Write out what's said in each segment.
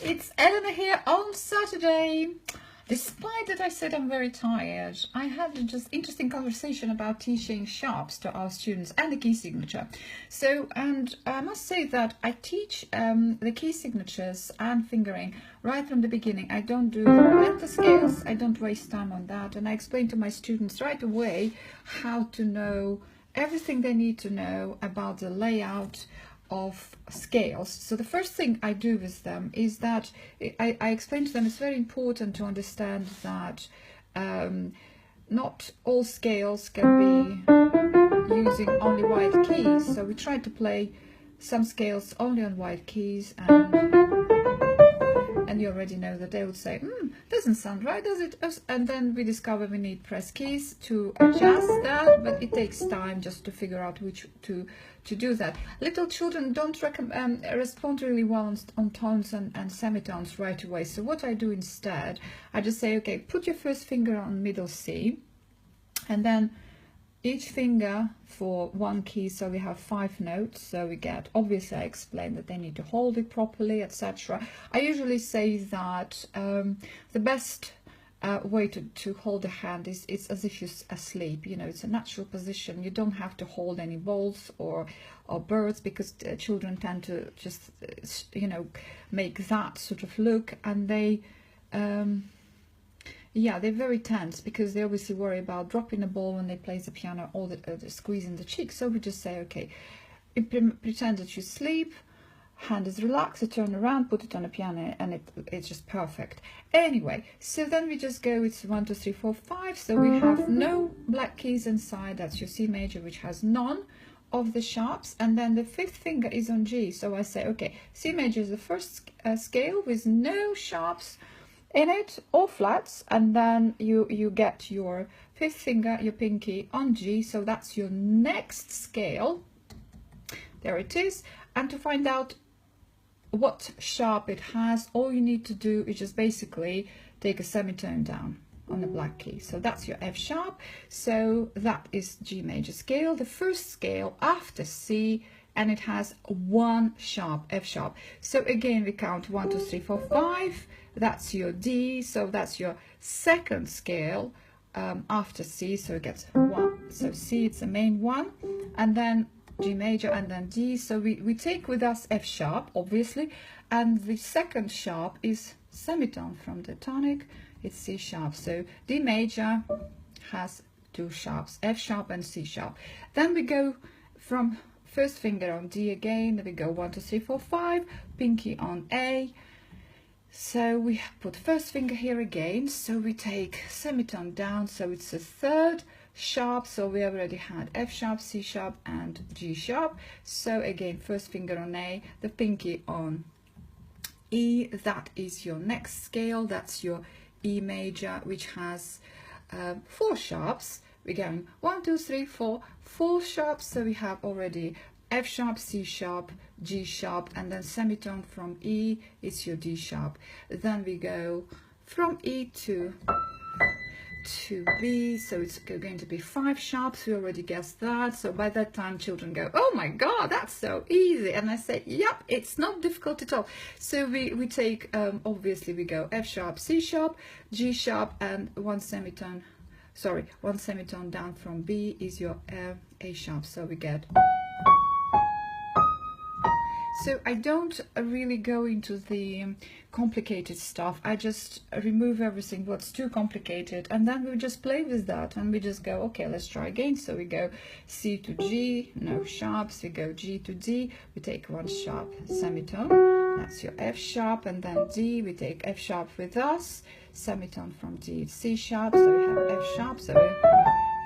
it's Eleanor here on Saturday. Despite that I said I'm very tired, I had a just interesting conversation about teaching sharps to our students and the key signature. So, and I must say that I teach the key signatures and fingering right from the beginning. I don't do letter scales, I don't waste time on that, and I explain to my students right away how to know everything they need to know about the layout of scales. So the first thing I do with them is that I explain to them it's very important to understand that not all scales can be using only white keys. So we try to play some scales only on white keys, and you already know that they would say, doesn't sound right, does it? And then we discover we need press keys to adjust that, but it takes time just to figure out which to do that. Little children don't respond really well on tones and semitones right away. So what I do instead, I just say, okay, put your first finger on middle C, and then each finger for one key, so we have 5 notes. So we get, obviously I explain that they need to hold it properly, etc. I usually say that the best way to hold a hand is it's as if you're asleep. You know, it's a natural position. You don't have to hold any balls or birds, because children tend to just you know, make that sort of look, and they yeah, they're very tense because they obviously worry about dropping the ball when they play the piano, or the squeezing the cheek. So we just say, okay, pretend that you sleep, hand is relaxed, you turn around, put it on the piano, and it's just perfect. Anyway, so then we just go, it's 1, 2, 3, 4, 5. So we have no black keys inside. That's your C major, which has none of the sharps, and then the 5th finger is on G. So I say, okay, C major is the first scale with no sharps in it or flats, and then you get your 5th finger, your pinky, on G. So that's your next scale. There it is. And to find out what sharp it has, all you need to do is just basically take a semitone down on the black key. So that's your F sharp. So that is G major scale, the first scale after C, and it has 1 sharp, F sharp. So again, we count 1, 2, 3, 4, 5. That's your D. So that's your second scale after C. So it gets 1. So C, it's the main one, and then G major, and then D. So we take with us F sharp, obviously, and the second sharp is semitone from the tonic. It's C sharp. So D major has 2 sharps, F sharp and C sharp. Then we go from first finger on D again. Then we go 1, 2, 3, 4, 5, pinky on A. So we put first finger here again. So we take semitone down. So it's the 3rd sharp. So we already had F sharp, C sharp, and G sharp. So again, first finger on A, the pinky on E. That is your next scale. That's your E major, which has 4 sharps. We're going 1, 2, 3, 4, 4 sharps. So we have already F sharp, C sharp, G sharp, and then semitone from E, it's your D sharp. Then we go from E to B, so it's going to be 5 sharps. We already guessed that. So by that time children go, oh my god, that's so easy. And I say, yep, it's not difficult at all. So we take obviously we go F sharp, C sharp, G sharp, and 1 semitone down from B is your A sharp. So we get. So I don't really go into the complicated stuff. I just remove everything what's too complicated, and then we just play with that, and we just go, okay, let's try again. So we go C to G, no sharps. We go G to D, we take 1 sharp semitone, that's your F sharp, and then D, we take F sharp with us, semitone from D, C sharp. So we have F sharp, so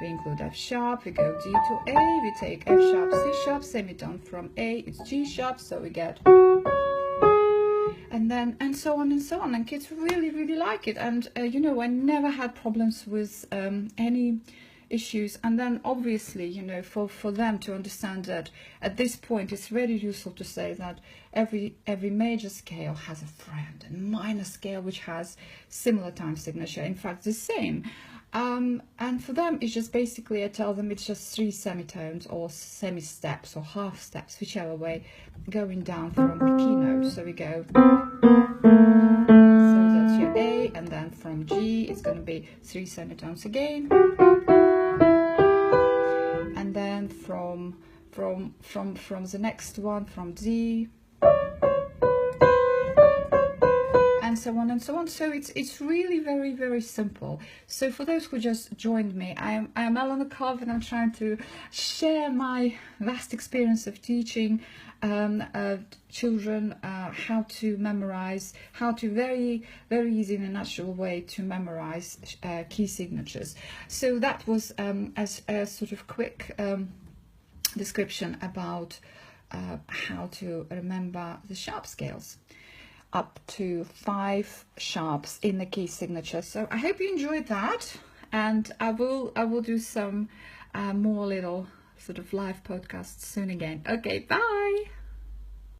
we include F sharp, we go D to A, we take F sharp, C sharp, semitone from A, it's G sharp, so we get, and then, and so on and so on, and kids really like it. And you know, I never had problems with any issues. And then obviously, you know, for them to understand that at this point it's very useful to say that every major scale has a friend, and minor scale which has similar time signature, in fact the same. And for them, it's just basically, I tell them it's just 3 semitones or semi-steps or half steps, whichever way, going down from the keynote. So we go going to be 3 semitones again, and then from the next one, from D, and so on and so on. So it's really very, very simple. So for those who just joined me, I am Eleanor Cove, and I'm trying to share my vast experience of teaching children how to memorize, how to very easy in a natural way to memorize key signatures. So that was as a sort of quick description about how to remember the sharp scales, up to 5 sharps in the key signature. So I hope you enjoyed that, and I will do some more little sort of live podcasts soon again. Okay, bye.